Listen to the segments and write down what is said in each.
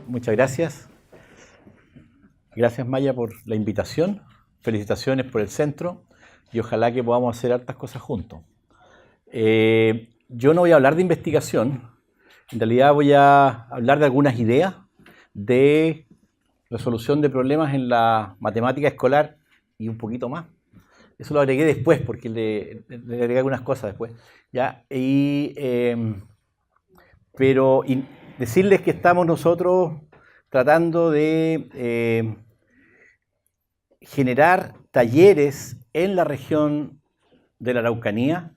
Muchas gracias. Gracias, Maya, por la invitación. Felicitaciones por el centro y ojalá que podamos hacer hartas cosas juntos. Yo no voy a hablar de investigación, en realidad voy a hablar de algunas ideas de resolución de problemas en la matemática escolar y un poquito más. Eso lo agregué después porque le agregué algunas cosas después. ¿Ya? Pero decirles que estamos nosotros tratando de generar talleres en la región de la Araucanía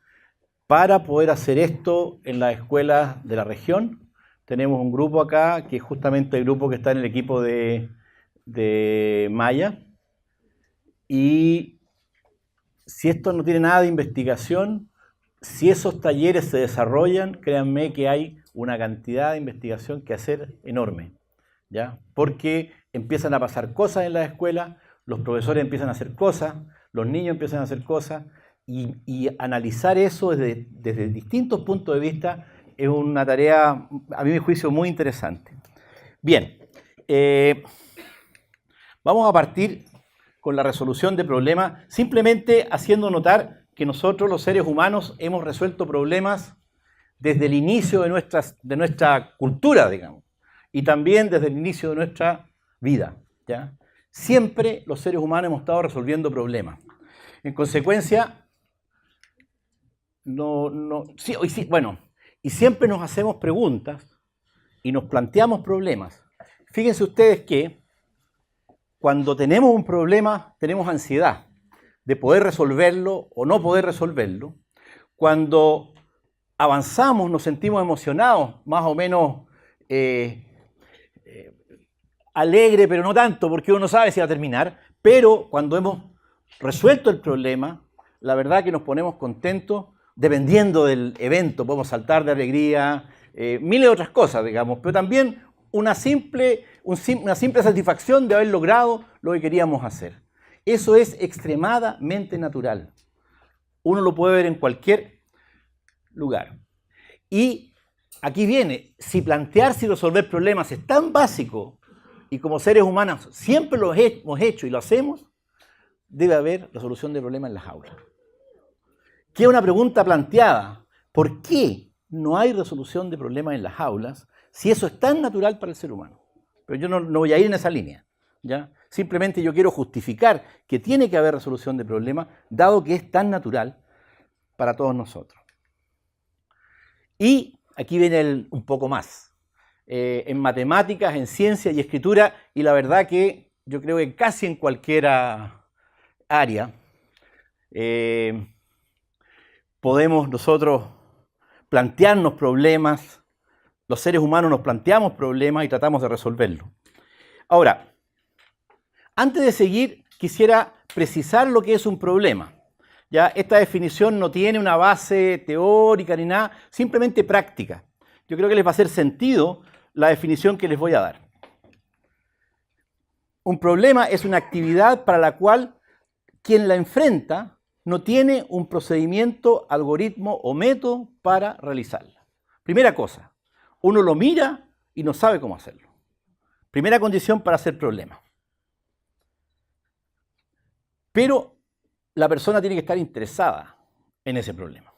para poder hacer esto en las escuelas de la región. Tenemos un grupo acá, que es justamente el grupo que está en el equipo de Maya. Y si esto no tiene nada de investigación, si esos talleres se desarrollan, créanme que hay una cantidad de investigación que hacer enorme, ¿ya? Porque empiezan a pasar cosas en las escuelas, los profesores empiezan a hacer cosas, los niños empiezan a hacer cosas, y analizar eso desde distintos puntos de vista es una tarea, a mi juicio, muy interesante. Bien, vamos a partir con la resolución de problemas, simplemente haciendo notar que nosotros, los seres humanos, hemos resuelto problemas desde el inicio de nuestra cultura, digamos, y también desde el inicio de nuestra vida, ¿ya? Siempre los seres humanos hemos estado resolviendo problemas. En consecuencia, y siempre nos hacemos preguntas y nos planteamos problemas. Fíjense ustedes que cuando tenemos un problema, tenemos ansiedad de poder resolverlo o no poder resolverlo. Cuando avanzamos, nos sentimos emocionados, más o menos alegre, pero no tanto, porque uno no sabe si va a terminar. Pero cuando hemos resuelto el problema, la verdad que nos ponemos contentos, dependiendo del evento, podemos saltar de alegría, miles de otras cosas, digamos, pero también una simple satisfacción de haber logrado lo que queríamos hacer. Eso es extremadamente natural. Uno lo puede ver en cualquier lugar. Y aquí viene, si plantearse y resolver problemas es tan básico, y como seres humanos siempre lo hemos hecho y lo hacemos, debe haber resolución de problemas en las aulas. Que es una pregunta planteada. ¿Por qué no hay resolución de problemas en las aulas si eso es tan natural para el ser humano? Pero yo no voy a ir en esa línea, ¿ya? Simplemente yo quiero justificar que tiene que haber resolución de problemas, dado que es tan natural para todos nosotros. Y aquí viene un poco más. En matemáticas, en ciencia y escritura, y la verdad que yo creo que casi en cualquier área, podemos nosotros plantearnos problemas, los seres humanos nos planteamos problemas y tratamos de resolverlos. Ahora, antes de seguir, quisiera precisar lo que es un problema. ¿Ya? Esta definición no tiene una base teórica ni nada, simplemente práctica. Yo creo que les va a hacer sentido la definición que les voy a dar. Un problema es una actividad para la cual quien la enfrenta no tiene un procedimiento, algoritmo o método para realizarla. Primera cosa, uno lo mira y no sabe cómo hacerlo. Primera condición para hacer problema. Pero la persona tiene que estar interesada en ese problema.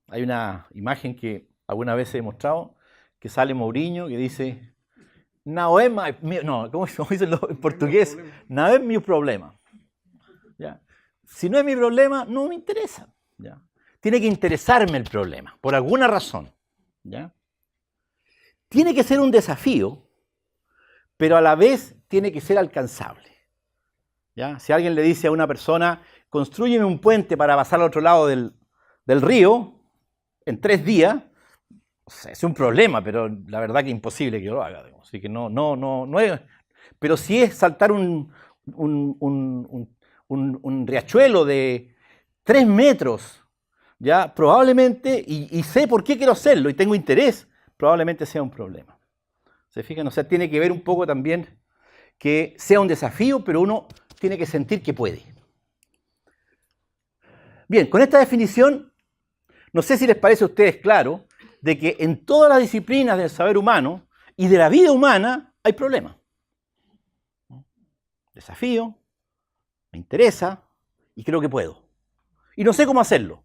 Hay una imagen que alguna vez he mostrado, que sale Mourinho, que dice, ¿cómo dicen en portugués? No es mi problema. ¿Ya? Si no es mi problema, no me interesa. ¿Ya? Tiene que interesarme el problema, por alguna razón. ¿Ya? Tiene que ser un desafío, pero a la vez tiene que ser alcanzable. ¿Ya? Si alguien le dice a una persona, constrúyeme un puente para pasar al otro lado del río en 3 días, o sea, es un problema, pero la verdad que es imposible que yo lo haga. Digamos. Así que no es. Pero si es saltar un riachuelo de 3 metros, ya probablemente, y sé por qué quiero hacerlo y tengo interés, probablemente sea un problema. ¿Se fijan? O sea, tiene que ver un poco también que sea un desafío, pero uno tiene que sentir que puede. Bien, con esta definición, no sé si les parece a ustedes claro de que en todas las disciplinas del saber humano y de la vida humana hay problemas. Desafío, me interesa y creo que puedo. Y no sé cómo hacerlo.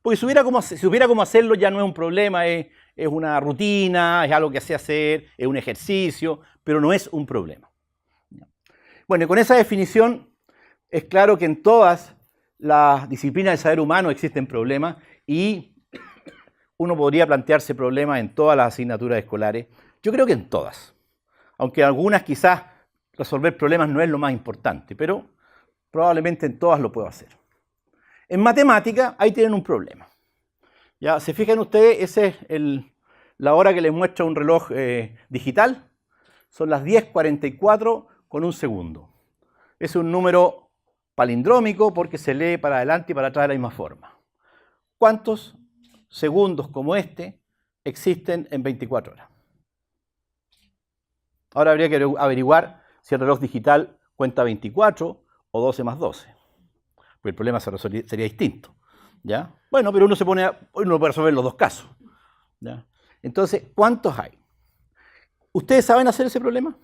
Porque si hubiera cómo hacerlo ya no es un problema, es una rutina, es algo que sé hacer, es un ejercicio, pero no es un problema. Bueno, y con esa definición es claro que en todas las disciplinas del saber humano existen problemas y uno podría plantearse problemas en todas las asignaturas escolares. Yo creo que en todas, aunque en algunas quizás resolver problemas no es lo más importante, pero probablemente en todas lo puedo hacer. En matemática, ahí tienen un problema. Ya, ¿se fijan ustedes? Esa es la hora que les muestra un reloj digital. Son las 10:44 con un segundo. Es un número palindrómico porque se lee para adelante y para atrás de la misma forma. ¿Cuántos segundos como este existen en 24 horas? Ahora habría que averiguar si el reloj digital cuenta 24 o 12 más 12. Porque el problema sería distinto. ¿Ya? Bueno, pero uno puede resolver los dos casos. ¿Ya? Entonces, ¿cuántos hay? ¿Ustedes saben hacer ese problema?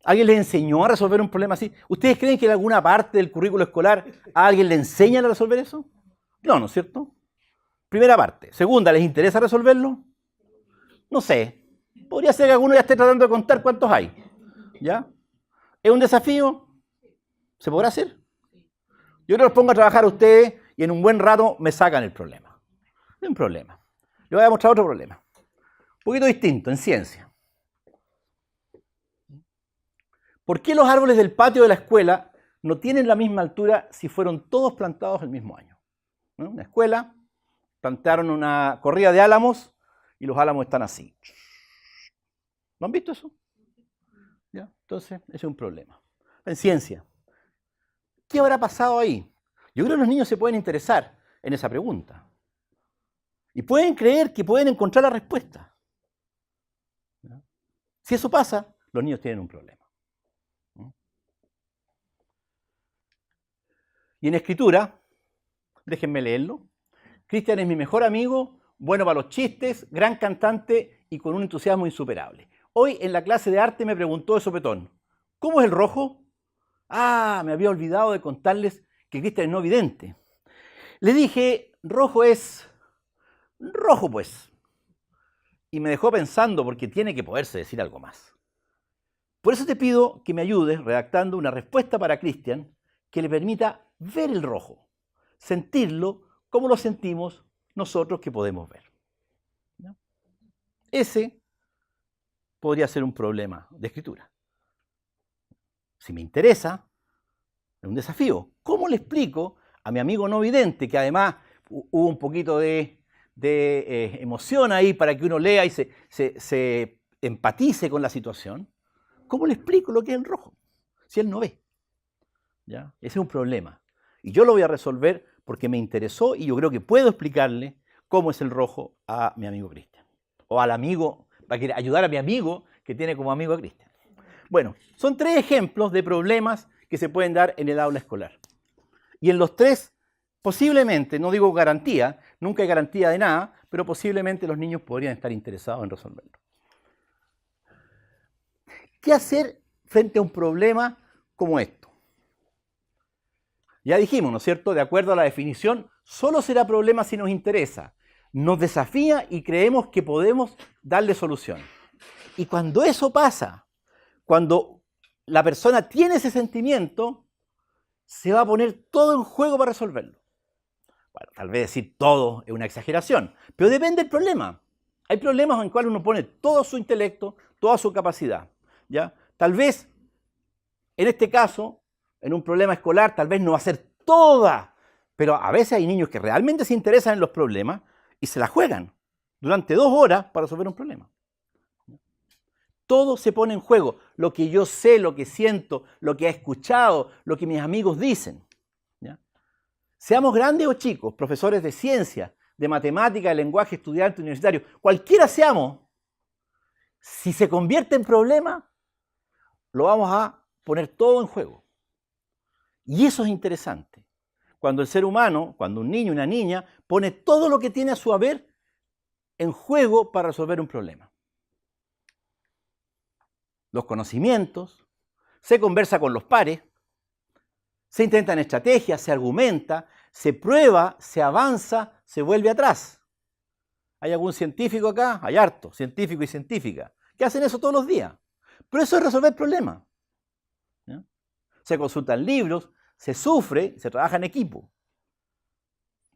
¿Alguien les enseñó a resolver un problema así? ¿Ustedes creen que en alguna parte del currículo escolar a alguien le enseñan a resolver eso? No, ¿no es cierto? Primera parte. Segunda, ¿les interesa resolverlo? No sé. Podría ser que alguno ya esté tratando de contar cuántos hay. ¿Ya? ¿Es un desafío? ¿Se podrá hacer? Yo creo que los pongo a trabajar a ustedes y en un buen rato me sacan el problema. No es un problema. Les voy a mostrar otro problema. Un poquito distinto, en ciencia. ¿Por qué los árboles del patio de la escuela no tienen la misma altura si fueron todos plantados el mismo año? ¿No? Una escuela, plantaron una corrida de álamos y los álamos están así. ¿No han visto eso? ¿Ya? Entonces, ese es un problema. En ciencia, ¿qué habrá pasado ahí? Yo creo que los niños se pueden interesar en esa pregunta. Y pueden creer que pueden encontrar la respuesta. ¿Ya? Si eso pasa, los niños tienen un problema. Y en escritura, déjenme leerlo. Cristian es mi mejor amigo, bueno para los chistes, gran cantante y con un entusiasmo insuperable. Hoy en la clase de arte me preguntó de sopetón, ¿cómo es el rojo? Ah, me había olvidado de contarles que Cristian es no vidente. Le dije, rojo es rojo pues. Y me dejó pensando porque tiene que poderse decir algo más. Por eso te pido que me ayudes redactando una respuesta para Cristian que le permita ver el rojo, sentirlo como lo sentimos nosotros que podemos ver. ¿No? Ese podría ser un problema de escritura. Si me interesa, es un desafío. ¿Cómo le explico a mi amigo no vidente, que además hubo un poquito de emoción ahí para que uno lea y se empatice con la situación? ¿Cómo le explico lo que es el rojo si él no ve? ¿Ya? Ese es un problema. Y yo lo voy a resolver porque me interesó y yo creo que puedo explicarle cómo es el rojo a mi amigo Cristian. O al amigo, para ayudar a mi amigo que tiene como amigo a Cristian. Bueno, son 3 ejemplos de problemas que se pueden dar en el aula escolar. Y en los 3, posiblemente, no digo garantía, nunca hay garantía de nada, pero posiblemente los niños podrían estar interesados en resolverlo. ¿Qué hacer frente a un problema como esto? Ya dijimos, ¿no es cierto? De acuerdo a la definición, solo será problema si nos interesa, nos desafía y creemos que podemos darle solución. Y cuando eso pasa, cuando la persona tiene ese sentimiento, se va a poner todo en juego para resolverlo. Bueno, tal vez decir todo es una exageración, pero depende del problema. Hay problemas en los cuales uno pone todo su intelecto, toda su capacidad. ¿Ya? Tal vez, en este caso, en un problema escolar, tal vez no va a ser toda, pero a veces hay niños que realmente se interesan en los problemas y se la juegan durante 2 horas para resolver un problema. Todo se pone en juego, lo que yo sé, lo que siento, lo que he escuchado, lo que mis amigos dicen. ¿Ya? Seamos grandes o chicos, profesores de ciencia, de matemática, de lenguaje, estudiantes universitarios, cualquiera seamos, si se convierte en problema, lo vamos a poner todo en juego. Y eso es interesante. Cuando el ser humano, cuando un niño y una niña, pone todo lo que tiene a su haber en juego para resolver un problema. Los conocimientos, se conversa con los pares, se intentan estrategias, se argumenta, se prueba, se avanza, se vuelve atrás. ¿Hay algún científico acá? Hay harto, científico y científica, que hacen eso todos los días. Pero eso es resolver problemas. ¿Ya? Se consultan libros, se sufre, se trabaja en equipo.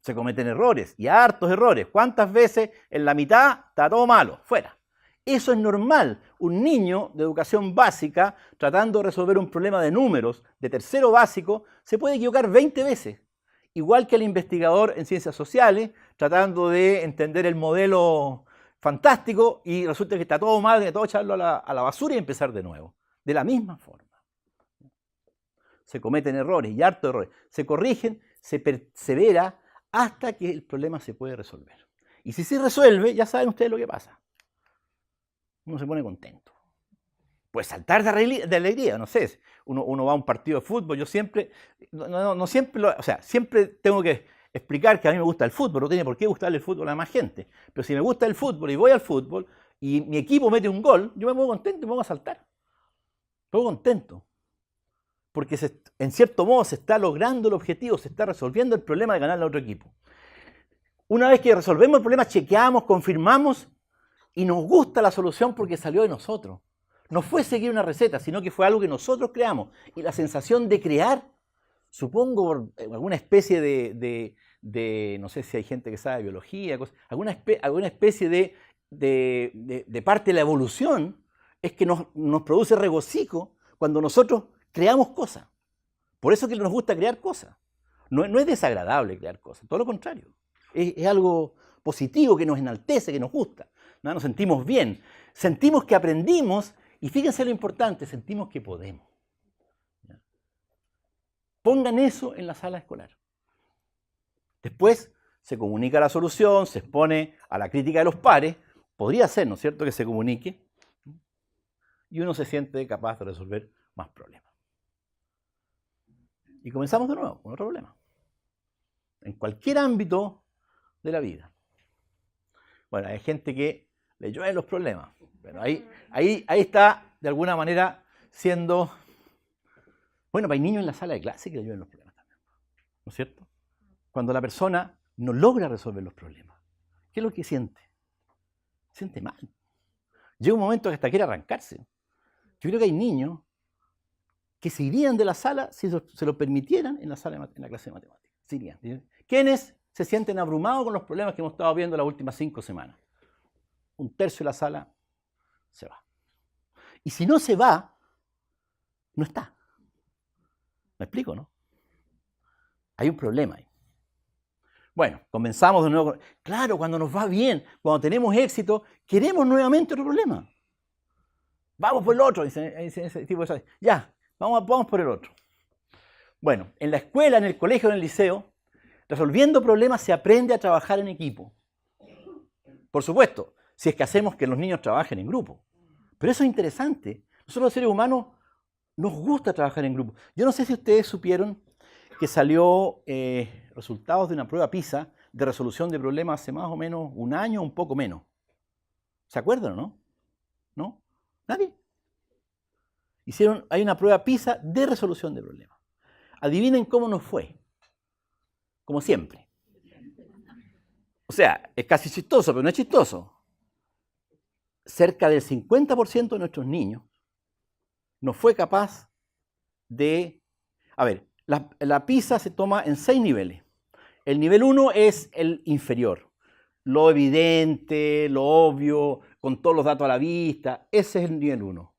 Se cometen errores, y hartos errores. ¿Cuántas veces en la mitad está todo malo? Fuera. Eso es normal. Un niño de educación básica, tratando de resolver un problema de números de tercero básico, se puede equivocar 20 veces. Igual que el investigador en ciencias sociales, tratando de entender el modelo fantástico y resulta que está todo mal, que todo echarlo a la basura y empezar de nuevo. De la misma forma. Se cometen errores y hartos errores. Se corrigen, se persevera hasta que el problema se puede resolver. Y si se resuelve, ya saben ustedes lo que pasa. Uno se pone contento. Puede saltar de alegría, no sé. Uno va a un partido de fútbol, yo siempre, no siempre, o sea, siempre tengo que explicar que a mí me gusta el fútbol, no tiene por qué gustarle el fútbol a más gente. Pero si me gusta el fútbol y voy al fútbol y mi equipo mete un gol, yo me pongo contento y me pongo a saltar. Me pongo contento. Porque en cierto modo se está logrando el objetivo, se está resolviendo el problema de ganarle a otro equipo. Una vez que resolvemos el problema, chequeamos, confirmamos y nos gusta la solución porque salió de nosotros. No fue seguir una receta, sino que fue algo que nosotros creamos. Y la sensación de crear, supongo, alguna especie de no sé si hay gente que sabe biología, alguna especie de parte de la evolución, es que nos produce regocijo cuando nosotros creamos cosas. Por eso es que nos gusta crear cosas. No es desagradable crear cosas, todo lo contrario. Es algo positivo que nos enaltece, que nos gusta. ¿No? Nos sentimos bien. Sentimos que aprendimos y fíjense lo importante, sentimos que podemos. ¿Ya? Pongan eso en la sala escolar. Después se comunica la solución, se expone a la crítica de los pares. Podría ser, ¿no es cierto?, que se comunique y uno se siente capaz de resolver más problemas. Y comenzamos de nuevo con otro problema. En cualquier ámbito de la vida. Bueno, hay gente que le llueven los problemas. Bueno, ahí está, de alguna manera, siendo... Bueno, hay niños en la sala de clase que le llueven los problemas también. ¿No es cierto? Cuando la persona no logra resolver los problemas, ¿qué es lo que siente? Siente mal. Llega un momento que hasta quiere arrancarse. Yo creo que hay niños que se irían de la sala si se lo permitieran en la clase de matemáticas. Se irían. ¿Quiénes se sienten abrumados con los problemas que hemos estado viendo las últimas 5 semanas? Un tercio de la sala se va. Y si no se va, no está. ¿Me explico, no? Hay un problema ahí. Bueno, comenzamos de nuevo. Claro, cuando nos va bien, cuando tenemos éxito, queremos nuevamente otro problema. Vamos por el otro, dice ese tipo de cosas. Ya, vamos por el otro. Bueno, en la escuela, en el colegio, en el liceo, resolviendo problemas se aprende a trabajar en equipo. Por supuesto, si es que hacemos que los niños trabajen en grupo. Pero eso es interesante. Nosotros los seres humanos nos gusta trabajar en grupo. Yo no sé si ustedes supieron que salió resultados de una prueba PISA de resolución de problemas hace más o menos un año, un poco menos. ¿Se acuerdan o no? ¿No? ¿Nadie? Hay una prueba PISA de resolución de problemas. Adivinen cómo nos fue. Como siempre. O sea, es casi chistoso, pero no es chistoso. Cerca del 50% de nuestros niños no fue capaz de... A ver, la PISA se toma en 6 niveles. El nivel 1 es el inferior. Lo evidente, lo obvio, con todos los datos a la vista. Ese es el nivel 1.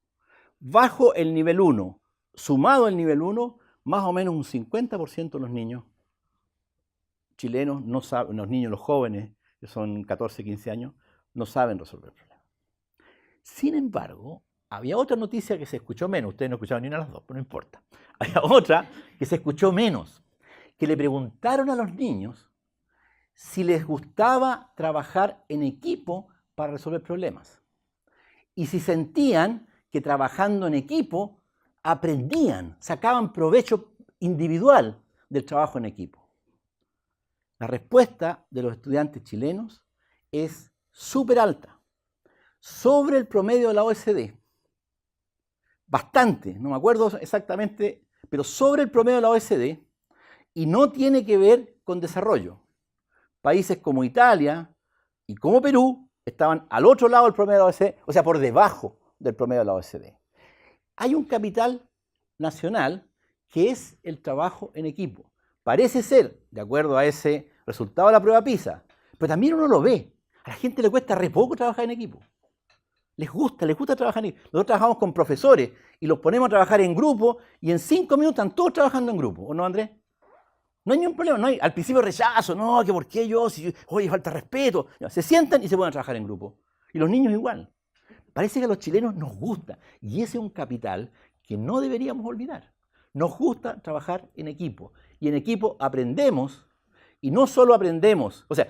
Bajo el nivel 1, sumado al nivel 1, más o menos un 50% de los niños chilenos no saben, los niños, los jóvenes, que son 14, 15 años, no saben resolver problemas. Sin embargo, había otra noticia que se escuchó menos. Ustedes no escucharon ni una de las dos, pero no importa. Había otra que se escuchó menos, que le preguntaron a los niños si les gustaba trabajar en equipo para resolver problemas. Y si sentían que trabajando en equipo aprendían, sacaban provecho individual del trabajo en equipo. La respuesta de los estudiantes chilenos es súper alta, sobre el promedio de la OECD. Bastante, no me acuerdo exactamente, pero sobre el promedio de la OECD, y no tiene que ver con desarrollo. Países como Italia y como Perú estaban al otro lado del promedio de la OECD, o sea, por debajo del promedio de la OECD. Hay un capital nacional que es el trabajo en equipo. Parece ser, de acuerdo a ese resultado de la prueba PISA, pero también uno lo ve. A la gente le cuesta re poco trabajar en equipo. Les gusta trabajar en equipo. Nosotros trabajamos con profesores y los ponemos a trabajar en grupo y en 5 minutos están todos trabajando en grupo, ¿o no, Andrés? No hay ningún problema, no hay, al principio rechazo, no, que por qué yo, si, oye, falta respeto. Se sientan y se ponen a trabajar en grupo. Y los niños igual. Parece que a los chilenos nos gusta, y ese es un capital que no deberíamos olvidar. Nos gusta trabajar en equipo, y en equipo aprendemos, y no solo aprendemos, o sea,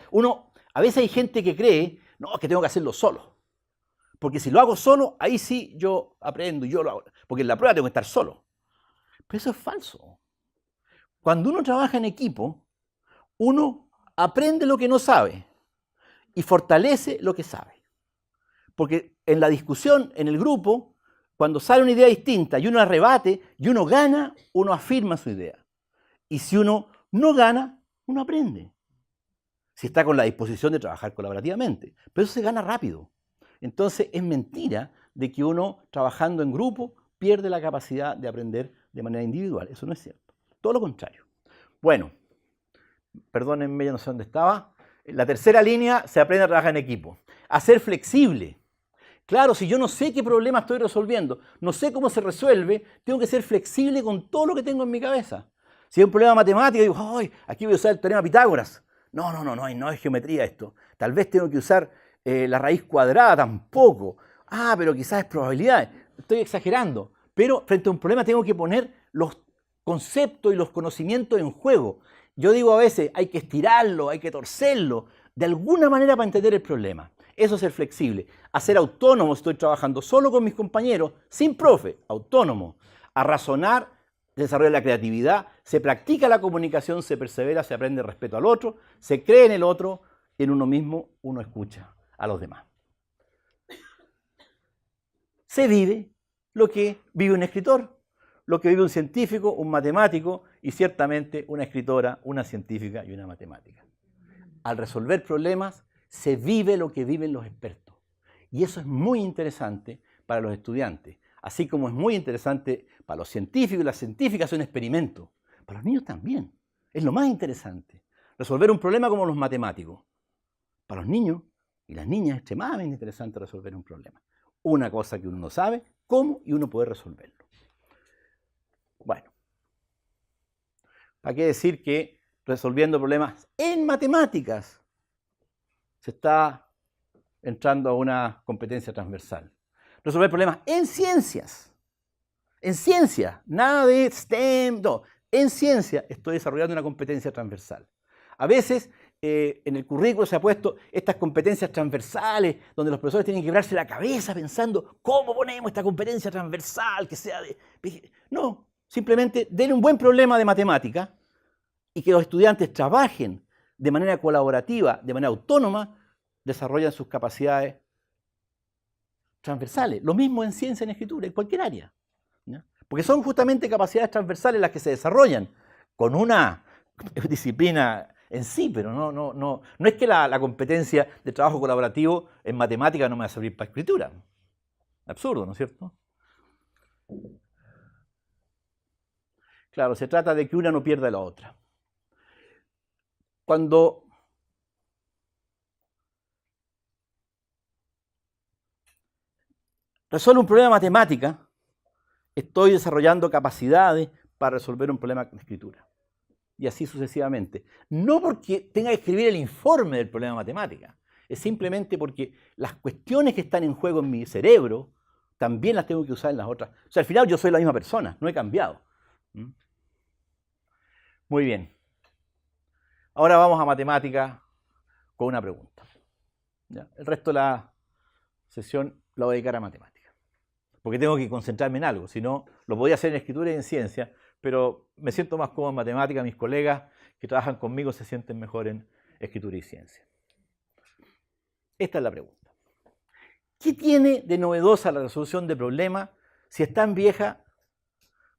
a veces hay gente que cree, no, que tengo que hacerlo solo, porque si lo hago solo, ahí sí yo aprendo, yo lo hago, porque en la prueba tengo que estar solo. Pero eso es falso. Cuando uno trabaja en equipo, uno aprende lo que no sabe y fortalece lo que sabe. Porque en la discusión, en el grupo, cuando sale una idea distinta y uno la rebate y uno gana, uno afirma su idea. Y si uno no gana, uno aprende. Si está con la disposición de trabajar colaborativamente. Pero eso se gana rápido. Entonces es mentira de que uno trabajando en grupo pierde la capacidad de aprender de manera individual. Eso no es cierto. Todo lo contrario. Bueno, perdónenme, ya no sé dónde estaba. La tercera línea, se aprende a trabajar en equipo. A ser flexible. Claro, si yo no sé qué problema estoy resolviendo, no sé cómo se resuelve, tengo que ser flexible con todo lo que tengo en mi cabeza. Si hay un problema matemático, digo, ¡ay! Aquí voy a usar el teorema de Pitágoras. No es geometría esto. Tal vez tengo que usar la raíz cuadrada, tampoco. Ah, pero quizás es probabilidad. Estoy exagerando. Pero frente a un problema tengo que poner los conceptos y los conocimientos en juego. Yo digo a veces, hay que estirarlo, hay que torcerlo, de alguna manera para entender el problema. Eso es ser flexible. A ser autónomo, estoy trabajando solo con mis compañeros, sin profe, autónomo. A razonar, desarrollar la creatividad, se practica la comunicación, se persevera, se aprende respeto al otro, se cree en el otro, y en uno mismo uno escucha a los demás. Se vive lo que vive un escritor, lo que vive un científico, un matemático y ciertamente una escritora, una científica y una matemática. Al resolver problemas, se vive lo que viven los expertos. Y eso es muy interesante para los estudiantes, así como es muy interesante para los científicos y las científicas, son experimentos. Para los niños también. Es lo más interesante. Resolver un problema como los matemáticos. Para los niños y las niñas es extremadamente interesante resolver un problema. Una cosa que uno no sabe, cómo y uno puede resolverlo. Bueno, ¿para qué decir que resolviendo problemas en matemáticas se está entrando a una competencia transversal? Resolver problemas en ciencias, nada de STEM, no, en ciencia estoy desarrollando una competencia transversal. A veces en el currículo se ha puesto estas competencias transversales, donde los profesores tienen que quebrarse la cabeza pensando cómo ponemos esta competencia transversal que sea de... No, simplemente denle un buen problema de matemática y que los estudiantes trabajen de manera colaborativa, de manera autónoma, desarrollan sus capacidades transversales. Lo mismo en ciencia, en escritura, en cualquier área. ¿Ya? Porque son justamente capacidades transversales las que se desarrollan con una disciplina en sí, pero no es que la competencia de trabajo colaborativo en matemática no me va a servir para escritura. Absurdo, ¿no es cierto? Claro, se trata de que una no pierda la otra. Cuando resuelvo un problema de matemática, estoy desarrollando capacidades para resolver un problema de escritura. Y así sucesivamente. No porque tenga que escribir el informe del problema de matemática, es simplemente porque las cuestiones que están en juego en mi cerebro también las tengo que usar en las otras. O sea, al final yo soy la misma persona, no he cambiado. Muy bien. Ahora vamos a matemática con una pregunta. ¿Ya? El resto de la sesión la voy a dedicar a matemática. porque tengo que concentrarme en algo. Si no, lo podía hacer en escritura y en ciencia, pero me siento más cómodo en matemática. Mis colegas que trabajan conmigo se sienten mejor en escritura y ciencia. Esta es la pregunta. ¿Qué tiene de novedosa la resolución de problemas si es tan vieja?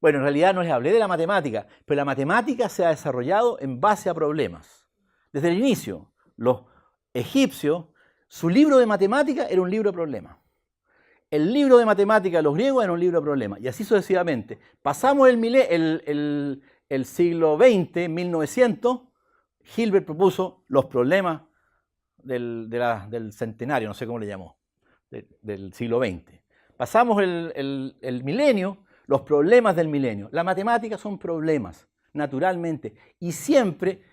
Bueno, en realidad no les hablé de la matemática, pero la matemática se ha desarrollado en base a problemas. Desde el inicio, los egipcios, su libro de matemática era un libro de problemas. El libro de matemática de los griegos era un libro de problemas, y así sucesivamente. Pasamos el siglo XX, 1900, Hilbert propuso los problemas del centenario, no sé cómo le llamó, del siglo XX. Pasamos el milenio, los problemas del milenio. La matemática son problemas, naturalmente, y siempre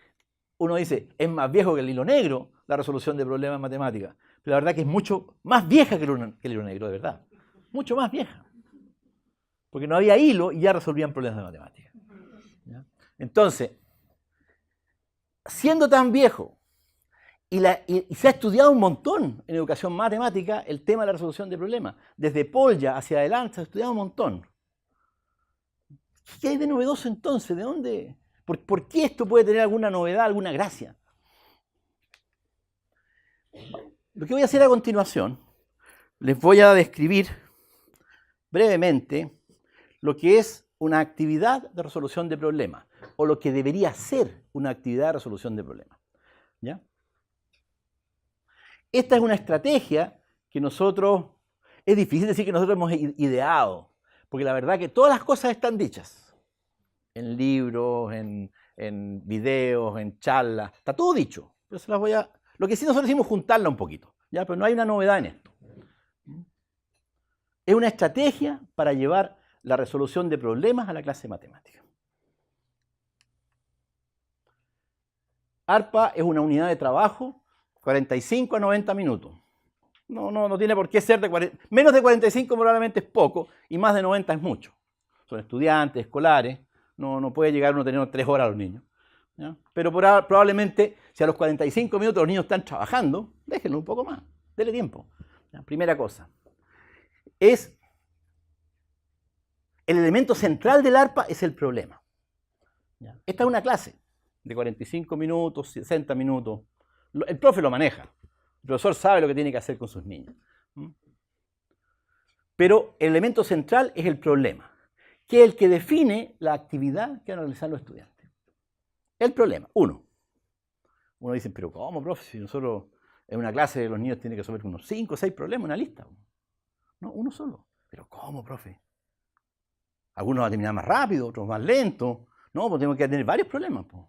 uno dice, es más viejo que el hilo negro la resolución de problemas en matemática, pero la verdad que es mucho más vieja que el hilo negro, de verdad, mucho más vieja, porque no había hilo y ya resolvían problemas de matemática. ¿Ya? Entonces, siendo tan viejo, y se ha estudiado un montón en educación matemática el tema de la resolución de problemas. Desde Polya hacia adelante se ha estudiado un montón. ¿Qué hay de novedoso entonces? ¿De dónde? ¿Por qué esto puede tener alguna novedad, alguna gracia? Lo que voy a hacer a continuación, les voy a describir brevemente lo que es una actividad de resolución de problemas, o lo que debería ser una actividad de resolución de problemas. ¿Ya? Esta es una estrategia que nosotros, es difícil decir que nosotros hemos ideado, porque la verdad que todas las cosas están dichas, en libros, en videos, en charlas, está todo dicho. Pero se las voy a, lo que sí nosotros hicimos juntarla un poquito, ¿ya? Pero no hay una novedad en esto. Es una estrategia para llevar la resolución de problemas a la clase de matemática. ARPA es una unidad de trabajo 45 a 90 minutos. No tiene por qué ser de 40, menos de 45 probablemente es poco, y más de 90 es mucho. Son estudiantes, escolares, no puede llegar uno a tener 3 horas a los niños. ¿Ya? Pero probablemente, si a los 45 minutos los niños están trabajando, déjenlo un poco más, denle tiempo. ¿Ya? Primera cosa. El elemento central del ARPA es el problema. ¿Ya? Esta es una clase de 45 minutos, 60 minutos. El profe lo maneja. El profesor sabe lo que tiene que hacer con sus niños. Pero el elemento central es el problema, que es el que define la actividad que van a realizar los estudiantes. El problema, uno. Uno dice, pero ¿cómo, profe? Si nosotros en una clase los niños tienen que resolver unos 5 o 6 problemas, una lista. No, uno solo. Pero ¿cómo, profe? Algunos van a terminar más rápido, otros más lento. No, pues tenemos que tener varios problemas. Pues.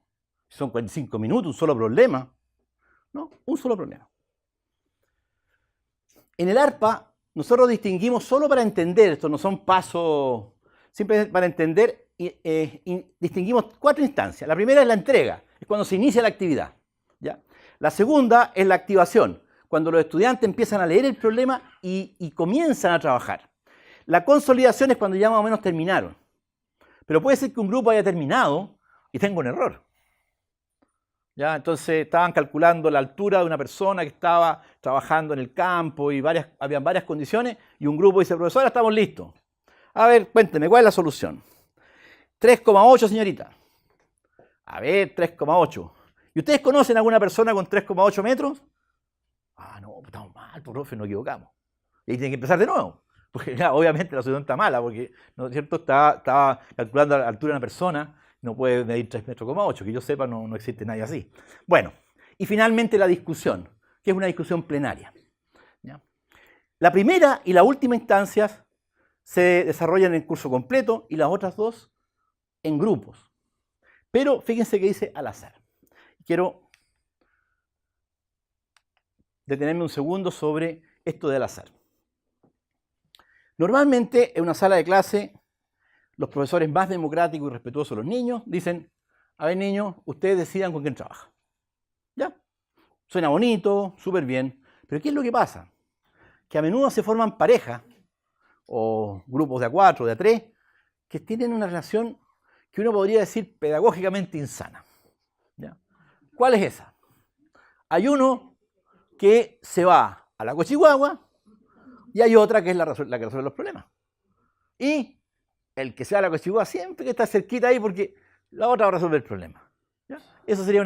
Si son 45 minutos, un solo problema. No, un solo problema. En el ARPA, nosotros distinguimos solo para entender, estos no son pasos, siempre para entender, distinguimos 4 instancias. La primera es la entrega, es cuando se inicia la actividad. ¿Ya? La segunda es la activación, cuando los estudiantes empiezan a leer el problema y comienzan a trabajar. La consolidación es cuando ya más o menos terminaron. Pero puede ser que un grupo haya terminado y tenga un error. ¿Ya? Entonces estaban calculando la altura de una persona que estaba trabajando en el campo y habían varias condiciones, y un grupo dice, profesora, estamos listos. A ver, cuénteme, ¿cuál es la solución? 3,8, señorita. A ver, 3,8. ¿Y ustedes conocen a alguna persona con 3,8 metros? Ah, no, estamos mal, profe, nos equivocamos. Y ahí tienen que empezar de nuevo. Porque ya, obviamente la solución está mala, porque ¿no es cierto? Estaba calculando la altura de una persona, no puede medir 3,8 metros, que yo sepa no existe nadie así. Bueno, y finalmente la discusión, que es una discusión plenaria. ¿Ya? La primera y la última instancias se desarrollan en el curso completo y las otras dos en grupos. Pero fíjense que dice al azar. Quiero detenerme un segundo sobre esto del azar. Normalmente en una sala de clase, los profesores más democráticos y respetuosos de los niños dicen, a ver niños, ustedes decidan con quién trabajan. ¿Ya? Suena bonito, súper bien, pero ¿qué es lo que pasa? Que a menudo se forman parejas o grupos de a 4, de a 3, que tienen una relación que uno podría decir pedagógicamente insana. ¿Ya? ¿Cuál es esa? Hay uno que se va a la cochihuahua y hay otra que es la que resuelve los problemas. Y el que sea la cochigua siempre que está cerquita ahí porque la otra va a resolver el problema. ¿Ya? Eso sería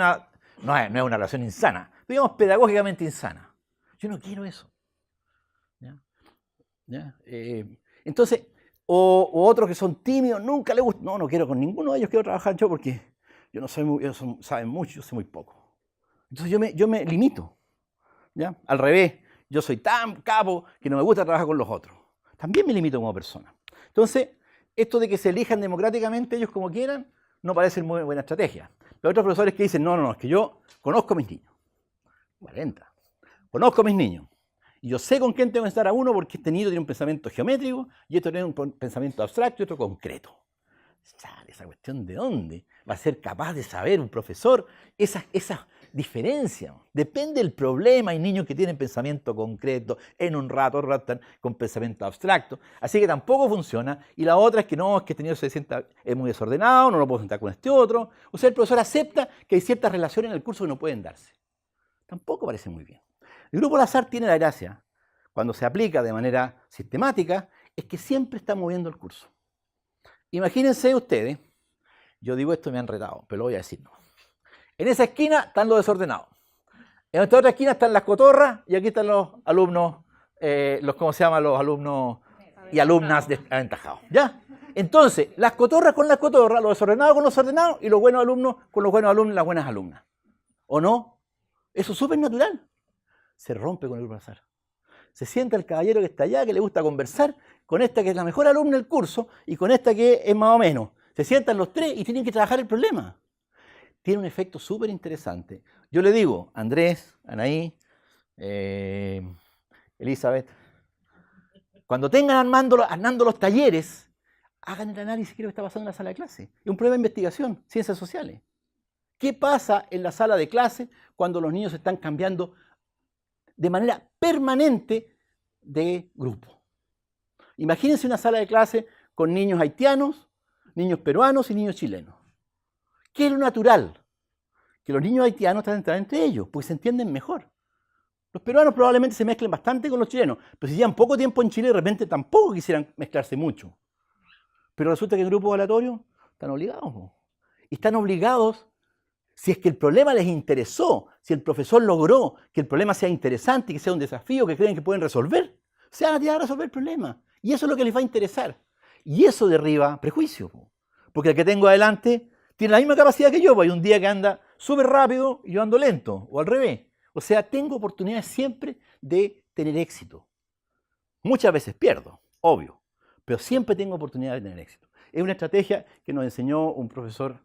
no es una relación insana, digamos pedagógicamente insana. Yo no quiero eso. ¿Ya? ¿Ya? Entonces, o otros que son tímidos, nunca les gusta. No quiero con ninguno de ellos, quiero trabajar yo porque yo no soy ellos saben mucho, yo sé muy poco. Entonces yo me limito. ¿Ya? Al revés, yo soy tan capo que no me gusta trabajar con los otros. También me limito como persona. Entonces, esto de que se elijan democráticamente ellos como quieran, no parece muy buena estrategia. Pero hay otros profesores que dicen, no, es que yo conozco a mis niños. 40. Conozco a mis niños. Y yo sé con quién tengo que estar a uno porque este niño tiene un pensamiento geométrico y esto tiene un pensamiento abstracto y otro concreto. Sale esa cuestión de dónde va a ser capaz de saber un profesor esa diferencia. Depende del problema. Hay niños que tienen pensamiento concreto, en un rato están con pensamiento abstracto. Así que tampoco funciona. Y la otra es que no, es que este niño se sienta, es muy desordenado, no lo puedo sentar con este otro. O sea, el profesor acepta que hay ciertas relaciones en el curso que no pueden darse. Tampoco parece muy bien. El grupo al azar tiene la gracia, cuando se aplica de manera sistemática, es que siempre está moviendo el curso. Imagínense ustedes, yo digo esto y me han retado, pero lo voy a decir no. En esa esquina están los desordenados. En esta otra esquina están las cotorras y aquí están los alumnos, ¿cómo se llama? Los alumnos y alumnas aventajados. ¿Ya? Entonces, las cotorras con las cotorras, los desordenados con los ordenados y los buenos alumnos con los buenos alumnos y las buenas alumnas. ¿O no? Eso es súper natural. Se rompe con el grupo al azar. Se sienta el caballero que está allá, que le gusta conversar, con esta que es la mejor alumna del curso y con esta que es más o menos. Se sientan los tres y tienen que trabajar el problema. Tiene un efecto súper interesante. Yo le digo, Andrés, Anaí, Elizabeth, cuando tengan armando los talleres, hagan el análisis de lo que está pasando en la sala de clase. Es un problema de investigación, ciencias sociales. ¿Qué pasa en la sala de clase cuando los niños están cambiando de manera permanente de grupo? Imagínense una sala de clase con niños haitianos, niños peruanos y niños chilenos. ¿Qué es lo natural? Que los niños haitianos están entre ellos, porque se entienden mejor. Los peruanos probablemente se mezclen bastante con los chilenos, pero si llevan poco tiempo en Chile, de repente tampoco quisieran mezclarse mucho. Pero resulta que en grupos aleatorios están obligados. Y están obligados, si es que el problema les interesó, si el profesor logró que el problema sea interesante, que sea un desafío, que creen que pueden resolver, se van a tirar a resolver el problema. Y eso es lo que les va a interesar. Y eso derriba prejuicios. Porque el que tengo adelante tiene la misma capacidad que yo, pues hay un día que anda súper rápido y yo ando lento, o al revés. O sea, tengo oportunidades siempre de tener éxito. Muchas veces pierdo, obvio, pero siempre tengo oportunidad de tener éxito. Es una estrategia que nos enseñó un profesor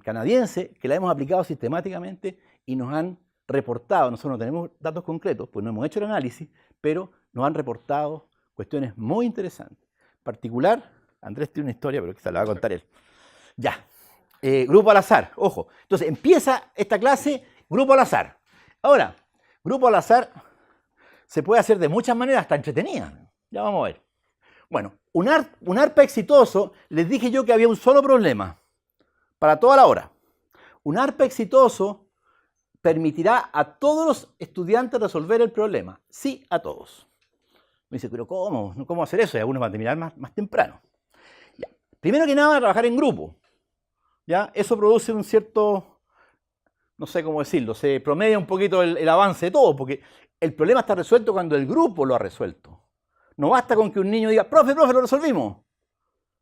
canadiense, que la hemos aplicado sistemáticamente y nos han reportado, nosotros no tenemos datos concretos, pues no hemos hecho el análisis, pero nos han reportado cuestiones muy interesantes. En particular, Andrés tiene una historia, pero quizá la va a contar él. Ya, grupo al azar, ojo. Entonces empieza esta clase, grupo al azar. Ahora, grupo al azar se puede hacer de muchas maneras, hasta entretenida. Ya vamos a ver. Bueno, un ARPA exitoso, les dije yo que había un solo problema para toda la hora. Un ARPA exitoso permitirá a todos los estudiantes resolver el problema. Sí, a todos. Me dice, pero ¿cómo? ¿Cómo hacer eso? Y algunos van a terminar más temprano. Ya. Primero que nada, trabajar en grupo. ¿Ya? Eso produce un cierto, no sé cómo decirlo, se promedia un poquito el avance de todo, porque el problema está resuelto cuando el grupo lo ha resuelto. No basta con que un niño diga, profe, lo resolvimos.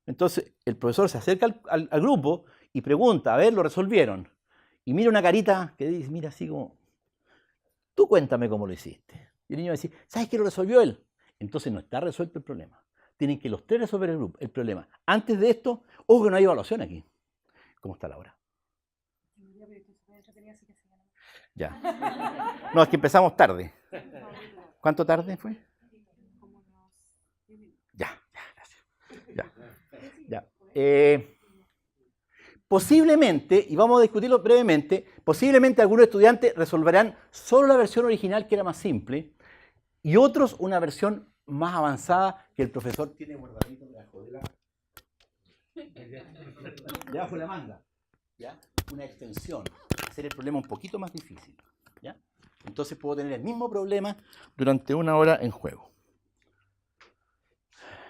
Entonces, el profesor se acerca al grupo y pregunta, a ver, lo resolvieron. Y mira una carita que dice, mira así como, tú cuéntame cómo lo hiciste. Y el niño va a decir, ¿sabes que lo resolvió él? Entonces no está resuelto el problema. Tienen que los tres resolver el problema. Antes de esto, ojo que no hay evaluación aquí. ¿Cómo está la hora? Ya. No, es que empezamos tarde. ¿Cuánto tarde fue? Ya, gracias. Ya. Posiblemente, y vamos a discutirlo brevemente, posiblemente algunos estudiantes resolverán solo la versión original, que era más simple, y otros una versión más avanzada que el profesor tiene guardadito debajo de la manga. ¿Ya? Una extensión, hacer el problema un poquito más difícil. ¿Ya? Entonces puedo tener el mismo problema durante una hora en juego.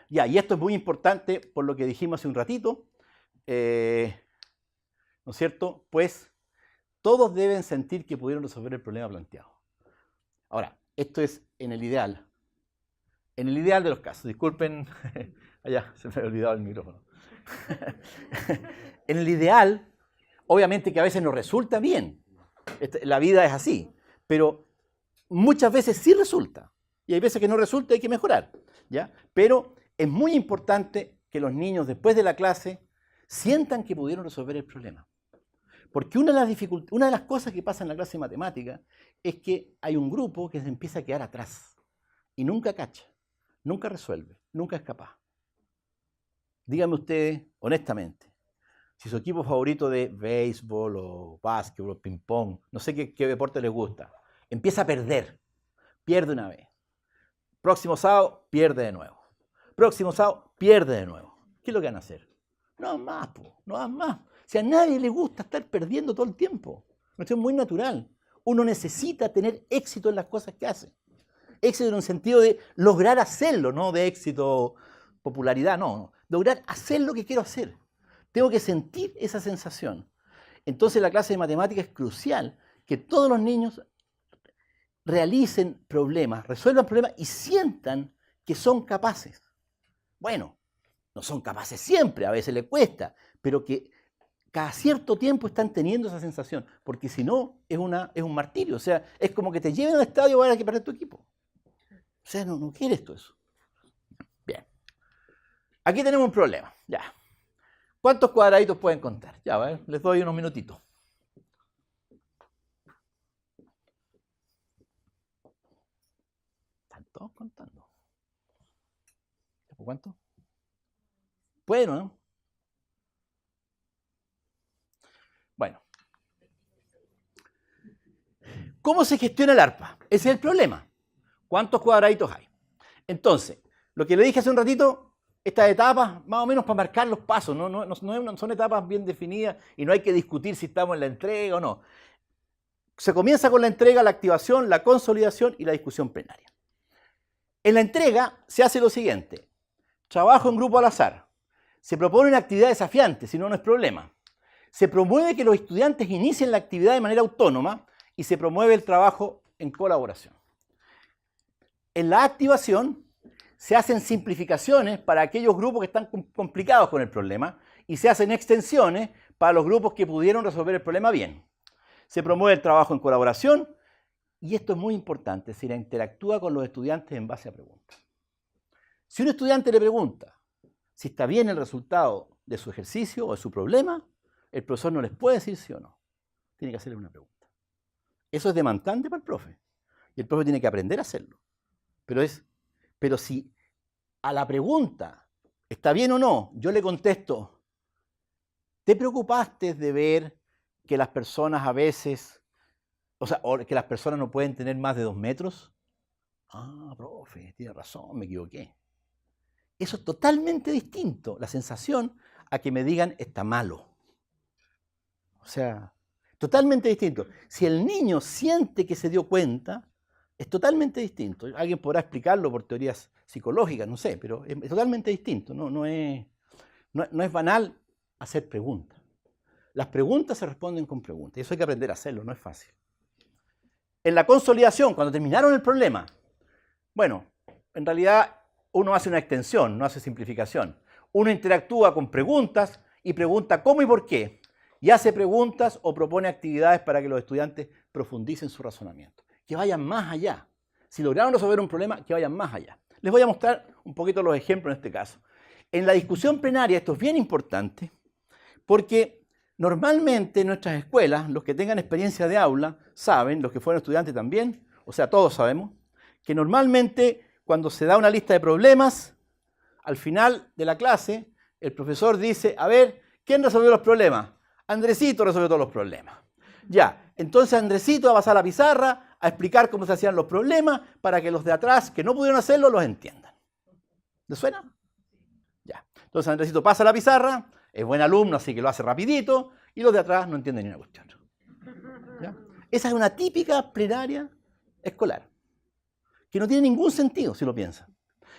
Ya, y esto es muy importante por lo que dijimos hace un ratito, ¿no es cierto? Pues todos deben sentir que pudieron resolver el problema planteado. Ahora, esto es en el ideal. En el ideal de los casos. Disculpen, allá se me había olvidado el micrófono. En el ideal, obviamente que a veces no resulta bien. La vida es así. Pero muchas veces sí resulta. Y hay veces que no resulta y hay que mejorar. ¿Ya? Pero es muy importante que los niños después de la clase sientan que pudieron resolver el problema. Porque una de las cosas que pasa en la clase de matemática es que hay un grupo que se empieza a quedar atrás y nunca cacha, nunca resuelve, nunca es capaz. Díganme ustedes, honestamente, si su equipo favorito de béisbol o básquetbol o ping-pong, no sé qué deporte les gusta, empieza a perder, pierde una vez. Próximo sábado, pierde de nuevo. Próximo sábado, pierde de nuevo. ¿Qué es lo que van a hacer? No hagan más, no hagan más. Si a nadie le gusta estar perdiendo todo el tiempo. Esto es muy natural. Uno necesita tener éxito en las cosas que hace. Éxito en un sentido de lograr hacerlo, no de éxito, popularidad, no. Lograr hacer lo que quiero hacer. Tengo que sentir esa sensación. Entonces la clase de matemática es crucial que todos los niños realicen problemas, resuelvan problemas y sientan que son capaces. Bueno, no son capaces siempre, a veces les cuesta, pero que cada cierto tiempo están teniendo esa sensación, porque si no, es un martirio. O sea, es como que te lleven al estadio para que perder tu equipo. O sea, no quieres todo eso. Bien. Aquí tenemos un problema. Ya. ¿Cuántos cuadraditos pueden contar? Ya, a ver, les doy unos minutitos. ¿Están todos contando? ¿Por cuánto? Bueno, ¿no? Bueno. ¿Cómo se gestiona el ARPA? Ese es el problema. ¿Cuántos cuadraditos hay? Entonces, lo que le dije hace un ratito, estas etapas, más o menos para marcar los pasos, no son etapas bien definidas y no hay que discutir si estamos en la entrega o no. Se comienza con la entrega, la activación, la consolidación y la discusión plenaria. En la entrega se hace lo siguiente. Trabajo en grupo al azar. Se propone una actividad desafiante, si no, no es problema. Se promueve que los estudiantes inicien la actividad de manera autónoma y se promueve el trabajo en colaboración. En la activación se hacen simplificaciones para aquellos grupos que están complicados con el problema y se hacen extensiones para los grupos que pudieron resolver el problema bien. Se promueve el trabajo en colaboración y esto es muy importante, se interactúa con los estudiantes en base a preguntas. Si un estudiante le pregunta si está bien el resultado de su ejercicio o de su problema, el profesor no les puede decir sí o no. Tiene que hacerle una pregunta. Eso es demandante para el profe. Y el profe tiene que aprender a hacerlo. Pero si a la pregunta, ¿está bien o no?, yo le contesto, ¿te preocupaste de ver que las personas a veces, o que las personas no pueden tener más de 2 metros? Ah, profe, tiene razón, me equivoqué. Eso es totalmente distinto, la sensación, a que me digan está malo. O sea, totalmente distinto. Si el niño siente que se dio cuenta, es totalmente distinto. Alguien podrá explicarlo por teorías psicológicas, no sé, pero es totalmente distinto. No es banal hacer preguntas. Las preguntas se responden con preguntas. Y eso hay que aprender a hacerlo, no es fácil. En la consolidación, cuando terminaron el problema, bueno, en realidad uno hace una extensión, no hace simplificación. Uno interactúa con preguntas y pregunta cómo y por qué. Y hace preguntas o propone actividades para que los estudiantes profundicen su razonamiento. Que vayan más allá. Si lograron resolver un problema, que vayan más allá. Les voy a mostrar un poquito los ejemplos en este caso. En la discusión plenaria, esto es bien importante, porque normalmente en nuestras escuelas, los que tengan experiencia de aula, saben, los que fueron estudiantes también, o sea, todos sabemos, que normalmente cuando se da una lista de problemas, al final de la clase, el profesor dice, a ver, ¿quién resolvió los problemas? Andresito resolvió todos los problemas. Ya, entonces Andresito va a pasar a la pizarra a explicar cómo se hacían los problemas para que los de atrás que no pudieron hacerlo los entiendan. ¿Les suena? Ya. Entonces Andresito pasa a la pizarra, es buen alumno, así que lo hace rapidito, y los de atrás no entienden ni una cuestión. ¿Ya? Esa es una típica plenaria escolar, que no tiene ningún sentido si lo piensan.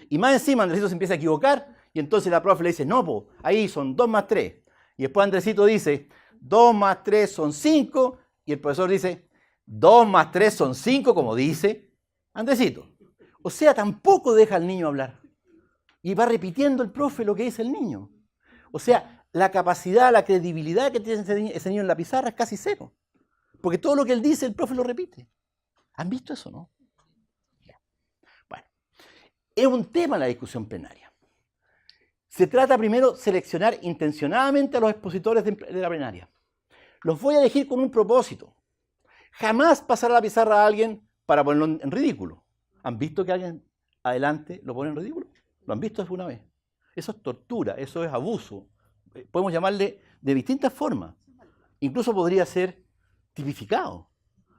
Y más encima Andresito se empieza a equivocar y entonces la profe le dice, no, po, ahí son 2 más 3. Y después Andresito dice, 2 más 3 son 5. Y el profesor dice, 2 más 3 son 5, como dice Andresito. O sea, tampoco deja al niño hablar. Y va repitiendo el profe lo que dice el niño. O sea, la capacidad, la credibilidad que tiene ese niño en la pizarra es casi cero. Porque todo lo que él dice, el profe lo repite. ¿Han visto eso, no? Bueno, es un tema la discusión plenaria. Se trata primero de seleccionar intencionadamente a los expositores de la plenaria. Los voy a elegir con un propósito. Jamás pasar a la pizarra a alguien para ponerlo en ridículo. ¿Han visto que alguien adelante lo pone en ridículo? ¿Lo han visto alguna vez? Eso es tortura, eso es abuso. Podemos llamarle de distintas formas. Incluso podría ser tipificado.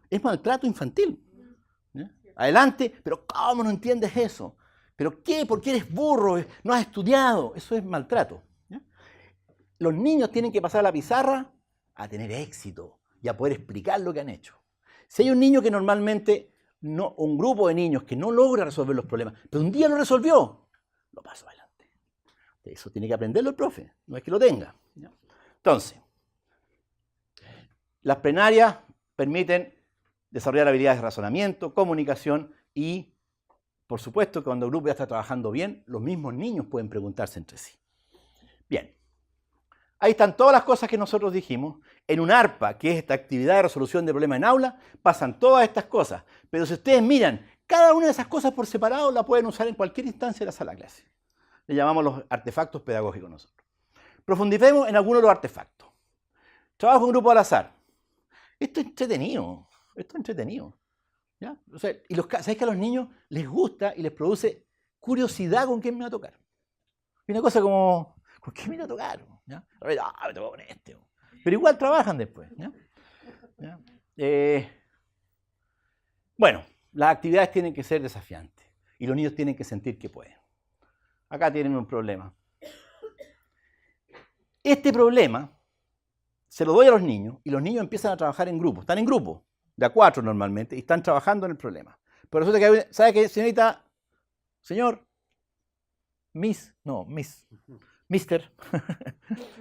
Es maltrato infantil. ¿Ya? Adelante, pero ¿cómo no entiendes eso? ¿Pero qué? ¿Por qué eres burro? ¿No has estudiado? Eso es maltrato. ¿Ya? Los niños tienen que pasar a la pizarra a tener éxito y a poder explicar lo que han hecho. Si hay un niño que normalmente, un grupo de niños que no logra resolver los problemas, pero un día lo resolvió, lo paso adelante. Eso tiene que aprenderlo el profe, no es que lo tenga. ¿Ya? Entonces, las plenarias permiten desarrollar habilidades de razonamiento, comunicación y, por supuesto, que cuando el grupo ya está trabajando bien, los mismos niños pueden preguntarse entre sí. Bien, ahí están todas las cosas que nosotros dijimos. En un ARPA, que es esta actividad de resolución de problemas en aula, pasan todas estas cosas. Pero si ustedes miran, cada una de esas cosas por separado la pueden usar en cualquier instancia de la sala de clase. Le llamamos los artefactos pedagógicos nosotros. Profundicemos en algunos de los artefactos. Trabajo en grupo al azar. Esto es entretenido. ¿Ya? O sea, ¿sabéis que a los niños les gusta y les produce curiosidad con quién me va a tocar? Y una cosa como, ¿con quién me va a tocar? ¿Ya? Me tocó con este. Pero igual trabajan después. ¿Ya? ¿Ya? Bueno, las actividades tienen que ser desafiantes y los niños tienen que sentir que pueden. Acá tienen un problema. Este problema se lo doy a los niños y los niños empiezan a trabajar en grupo. Están en grupo, de a 4 normalmente, y están trabajando en el problema. Pero resulta que, ¿sabe qué, señorita? Señor, mister,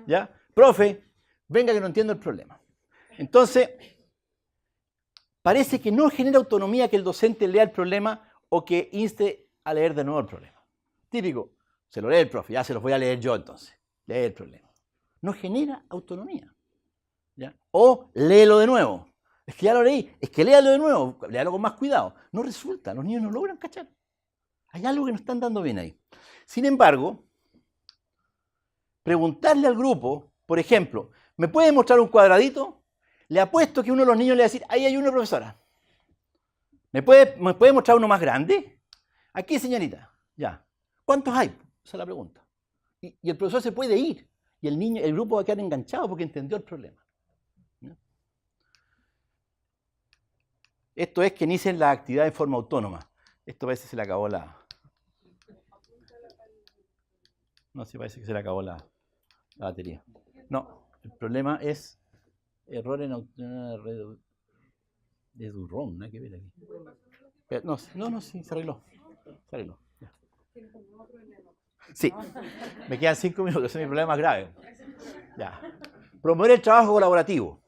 ¿ya? Profe, venga que no entiendo el problema. Entonces, parece que no genera autonomía que el docente lea el problema o que inste a leer de nuevo el problema. Típico, se lo lee el profe, ya se los voy a leer yo entonces. Lee el problema. No genera autonomía. ¿Ya? O léelo de nuevo. Es que ya lo leí, es que léalo de nuevo, léalo con más cuidado. No resulta, los niños no logran cachar. Hay algo que no están dando bien ahí. Sin embargo, preguntarle al grupo, por ejemplo, ¿me puede mostrar un cuadradito? Le apuesto que uno de los niños le va a decir, ahí hay uno, profesora. ¿Me puede mostrar uno más grande? Aquí, señorita. Ya. ¿Cuántos hay? Esa es la pregunta. Y el profesor se puede ir. Y el grupo va a quedar enganchado porque entendió el problema. ¿No? Esto es que inicien la actividad de forma autónoma. Esto parece que se le acabó la... No, sí parece que se le acabó la batería. No, el problema es error en de Durron, nada que ver aquí. Pero, no, sí, se arregló. Ya. Sí, me quedan 5 minutos, ese es mi problema más grave. Ya. Promover el trabajo colaborativo.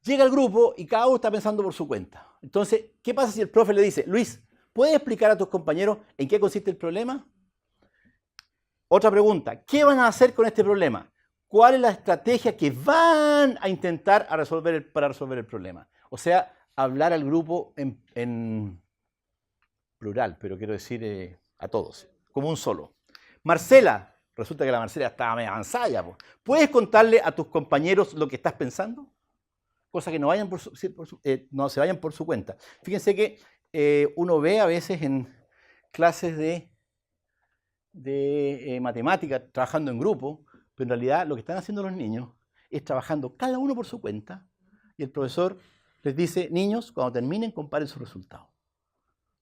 Llega el grupo y cada uno está pensando por su cuenta. Entonces, ¿qué pasa si el profe le dice, Luis, ¿puedes explicar a tus compañeros en qué consiste el problema? Otra pregunta, ¿qué van a hacer con este problema? ¿Cuál es la estrategia que van a intentar para resolver el problema? O sea, hablar al grupo en plural, pero quiero decir a todos, como un solo. Marcela, resulta que la Marcela estaba medio avanzada ya. ¿Puedes contarle a tus compañeros lo que estás pensando? Cosa que no se vayan por su cuenta. Fíjense que uno ve a veces en clases de matemática trabajando en grupo, pero en realidad lo que están haciendo los niños es trabajando cada uno por su cuenta y el profesor les dice, niños, cuando terminen comparen sus resultados.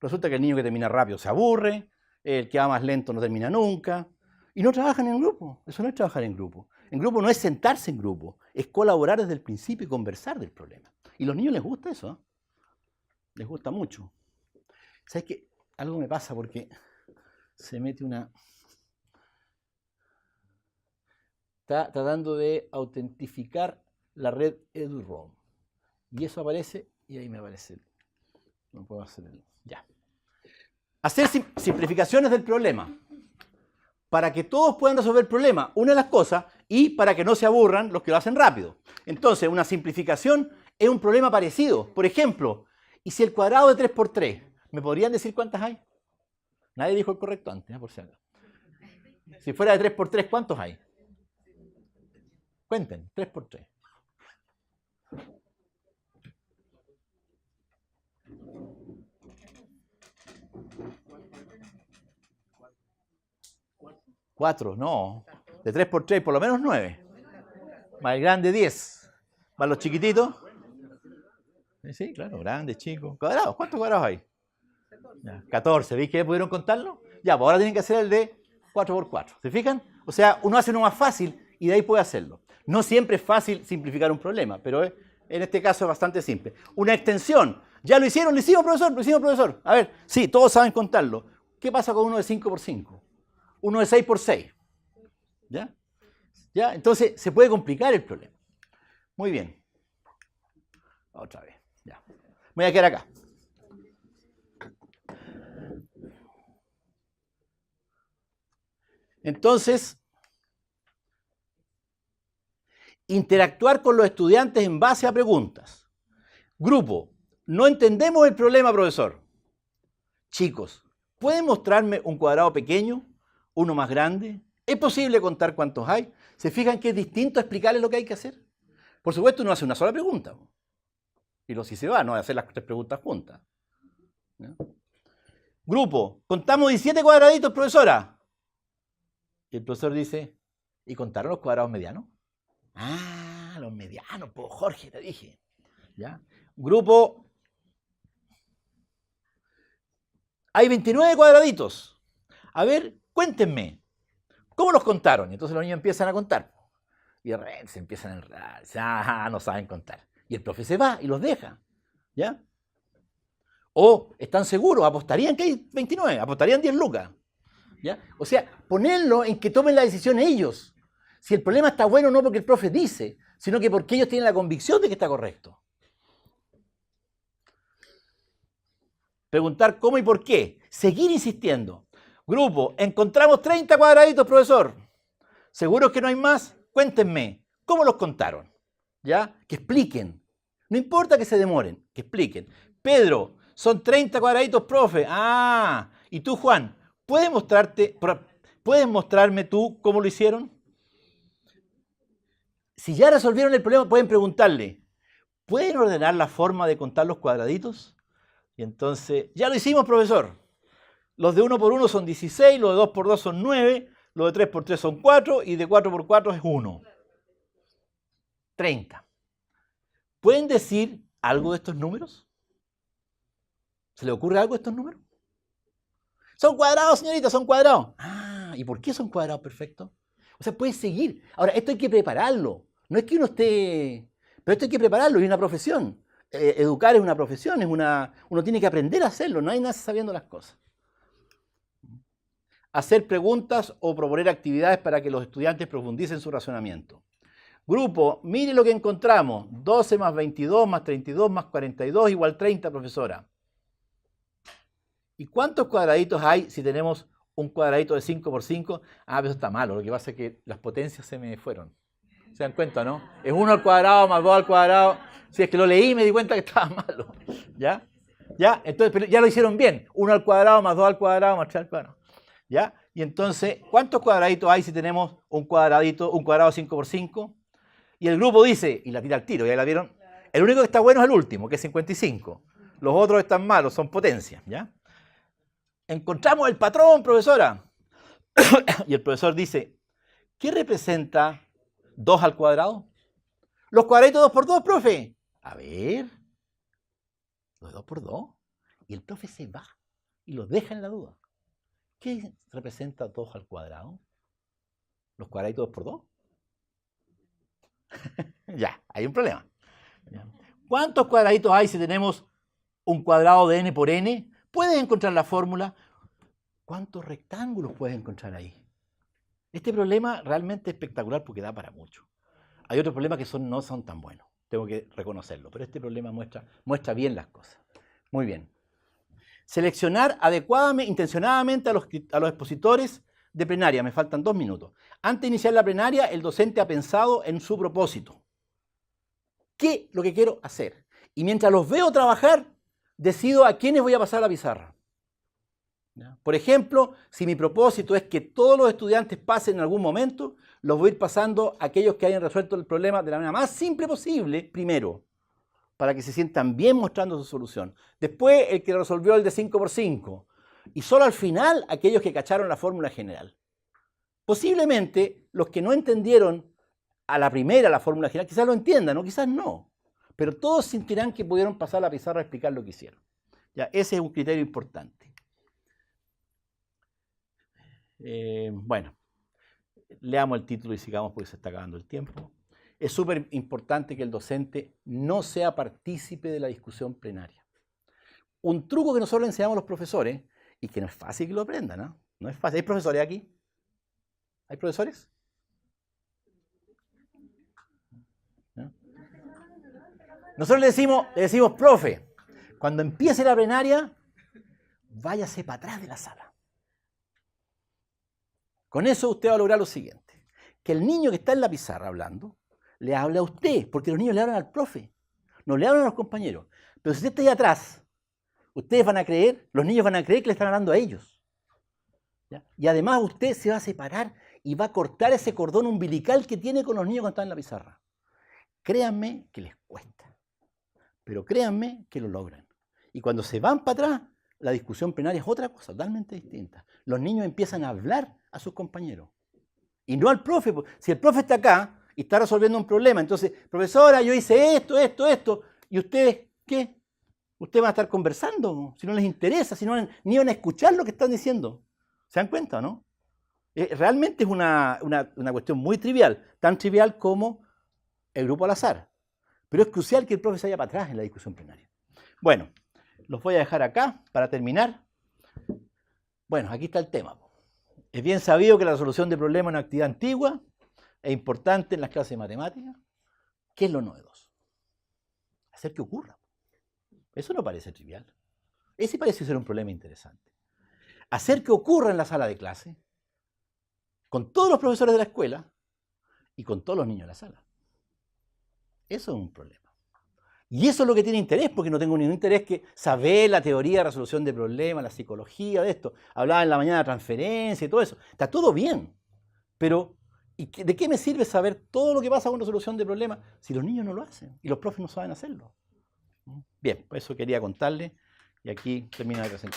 Resulta que el niño que termina rápido se aburre, el que va más lento no termina nunca y no trabajan en grupo. Eso no es trabajar en grupo. En grupo no es sentarse en grupo, es colaborar desde el principio y conversar del problema. Y a los niños les gusta eso, ¿eh? Les gusta mucho. ¿Sabes qué? Algo me pasa porque se mete una... Está tratando de autentificar la red EduRoam. Y eso aparece, y ahí me aparece. No puedo hacer el... Ya. Hacer simplificaciones del problema. Para que todos puedan resolver el problema, una de las cosas, y para que no se aburran los que lo hacen rápido. Entonces, una simplificación es un problema parecido. Por ejemplo, ¿y si el cuadrado de 3 por 3? ¿Me podrían decir cuántas hay? Nadie dijo el correcto antes, por si acaso. Si fuera de 3 por 3, ¿cuántos hay? Cuenten, 3 por 3. ¿4? No. De 3 por 3, por lo menos 9. Más el grande, 10. Más los chiquititos. Sí, claro, grande, chico. ¿Cuadrados? ¿Cuántos cuadrados hay? Ya, 14. ¿Veis que pudieron contarlo? Ya, pues ahora tienen que hacer el de 4 por 4. ¿Se fijan? O sea, uno hace uno más fácil y de ahí puede hacerlo. No siempre es fácil simplificar un problema, pero en este caso es bastante simple. Una extensión. ¿Ya lo hicieron? ¿Lo hicimos, profesor? ¿Lo hicimos, profesor? A ver, sí, todos saben contarlo. ¿Qué pasa con uno de 5 por 5? Uno de 6 por 6. ¿Ya? ¿Ya? Entonces, se puede complicar el problema. Muy bien. Otra vez. Ya. Voy a quedar acá. Entonces, interactuar con los estudiantes en base a preguntas. Grupo, no entendemos el problema, profesor. Chicos, ¿pueden mostrarme un cuadrado pequeño, uno más grande? ¿Es posible contar cuántos hay? ¿Se fijan que es distinto explicarles lo que hay que hacer? Por supuesto, uno hace una sola pregunta. Y lo si se va, no va a hacer las 3 preguntas juntas. ¿No? Grupo, contamos 17 cuadraditos, profesora. Y el profesor dice, ¿y contaron los cuadrados medianos? Ah, los medianos, pues Jorge, te dije. ¿Ya? Grupo, hay 29 cuadraditos. A ver, cuéntenme, ¿cómo los contaron? Y entonces los niños empiezan a contar. Y de repente se empiezan a enredar. Ah, no saben contar. Y el profe se va y los deja. ¿Ya? O están seguros, apostarían que hay 29, apostarían 10 lucas. ¿Ya? O sea, ponerlo en que tomen la decisión ellos. Si el problema está bueno no porque el profe dice, sino que porque ellos tienen la convicción de que está correcto. Preguntar cómo y por qué. Seguir insistiendo. Grupo, encontramos 30 cuadraditos, profesor. ¿Seguros que no hay más? Cuéntenme, ¿cómo los contaron? ¿Ya? Que expliquen. No importa que se demoren, que expliquen. Pedro, son 30 cuadraditos, profe. Ah, y tú, Juan, ¿puedes mostrarme tú cómo lo hicieron? Si ya resolvieron el problema, pueden preguntarle, ¿pueden ordenar la forma de contar los cuadraditos? Y entonces, ya lo hicimos, profesor. Los de 1 por 1 son 16, los de 2 por 2 son 9, los de 3 por 3 son 4 y de 4 por 4 es 1. 30. ¿Pueden decir algo de estos números? ¿Se le ocurre algo de estos números? Son cuadrados, señorita, son cuadrados. Ah, ¿y por qué son cuadrados perfectos? O sea, puede seguir. Ahora, esto hay que prepararlo. No es que uno esté... Pero esto hay que prepararlo, es una profesión. Educar es una profesión, uno tiene que aprender a hacerlo, no hay nadie sabiendo las cosas. Hacer preguntas o proponer actividades para que los estudiantes profundicen su razonamiento. Grupo, mire lo que encontramos. 12 más 22 más 32 más 42 igual 30, profesora. ¿Y cuántos cuadraditos hay si tenemos un cuadradito de 5 por 5? Ah, pero eso está malo. Lo que pasa es que las potencias se me fueron. ¿Se dan cuenta, no? Es 1 al cuadrado más 2 al cuadrado. Si es que lo leí y me di cuenta que estaba malo. ¿Ya? ¿Ya? Entonces, pero ya lo hicieron bien. 1 al cuadrado más 2 al cuadrado más 3 al cuadrado. ¿Ya? Y entonces, ¿cuántos cuadraditos hay si tenemos un cuadrado 5 por 5? Y el grupo dice, y la tira al tiro, ¿ya la vieron? El único que está bueno es el último, que es 55. Los otros están malos, son potencias, ¿ya? Encontramos el patrón, profesora. Y el profesor dice, ¿qué representa 2 al cuadrado? Los cuadraditos 2 por 2, profe. A ver. Los 2 por 2. Y el profe se va y los deja en la duda. ¿Qué representa 2 al cuadrado? ¿Los cuadraditos 2 por 2? Ya, hay un problema. ¿Cuántos cuadraditos hay si tenemos un cuadrado de n por n? ¿Puedes encontrar la fórmula? ¿Cuántos rectángulos puedes encontrar ahí? Este problema realmente es espectacular porque da para mucho. Hay otros problemas que no son tan buenos, tengo que reconocerlo, pero este problema muestra bien las cosas. Muy bien. Seleccionar adecuadamente, intencionadamente a los expositores de plenaria. Me faltan 2 minutos. Antes de iniciar la plenaria, el docente ha pensado en su propósito. ¿Qué es lo que quiero hacer? Y mientras los veo trabajar, decido a quiénes voy a pasar a la pizarra. ¿Ya? Por ejemplo, si mi propósito es que todos los estudiantes pasen en algún momento, los voy a ir pasando a aquellos que hayan resuelto el problema de la manera más simple posible primero, para que se sientan bien mostrando su solución. Después, el que resolvió el de 5×5. Y solo al final, aquellos que cacharon la fórmula general. Posiblemente, los que no entendieron a la primera la fórmula general, quizás lo entiendan, o quizás no. Pero todos sentirán que pudieron pasar a la pizarra a explicar lo que hicieron. ¿Ya? Ese es un criterio importante. Bueno, leamos el título y sigamos porque se está acabando el tiempo. Es súper importante que el docente no sea partícipe de la discusión plenaria. Un truco que nosotros le enseñamos a los profesores, y que no es fácil que lo aprendan, ¿no? No es fácil. ¿Hay profesores aquí? ¿Hay profesores? ¿No? Nosotros le decimos, profe, cuando empiece la plenaria, váyase para atrás de la sala. Con eso usted va a lograr lo siguiente, que el niño que está en la pizarra hablando, le habla a usted, porque los niños le hablan al profe, no le hablan a los compañeros. Pero si usted está ahí atrás, ustedes van a creer, los niños van a creer que le están hablando a ellos. ¿Ya? Y además usted se va a separar y va a cortar ese cordón umbilical que tiene con los niños cuando están en la pizarra. Créanme que les cuesta, pero créanme que lo logran. Y cuando se van para atrás, la discusión plenaria es otra cosa, totalmente distinta. Los niños empiezan a hablar a sus compañeros. Y no al profe. Si el profe está acá y está resolviendo un problema, entonces, profesora, yo hice esto, y ustedes, ¿qué? Ustedes van a estar conversando, si no les interesa, si no, ni van a escuchar lo que están diciendo. ¿Se dan cuenta o no? Realmente es una cuestión muy trivial, tan trivial como el grupo al azar. Pero es crucial que el profe se vaya para atrás en la discusión plenaria. Bueno, los voy a dejar acá para terminar. Bueno, aquí está el tema. Es bien sabido que la resolución de problemas es una actividad antigua, es importante en las clases de matemáticas. ¿Qué es lo novedoso? Hacer que ocurra. Eso no parece trivial. Ese parece ser un problema interesante. Hacer que ocurra en la sala de clase, con todos los profesores de la escuela y con todos los niños de la sala. Eso es un problema. Y eso es lo que tiene interés, porque no tengo ningún interés que saber la teoría de resolución de problemas, la psicología de esto. Hablaba en la mañana de transferencia y todo eso. Está todo bien. Pero, ¿de qué me sirve saber todo lo que pasa con resolución de problemas si los niños no lo hacen y los profes no saben hacerlo? Bien, pues eso quería contarles y aquí termina la presentación.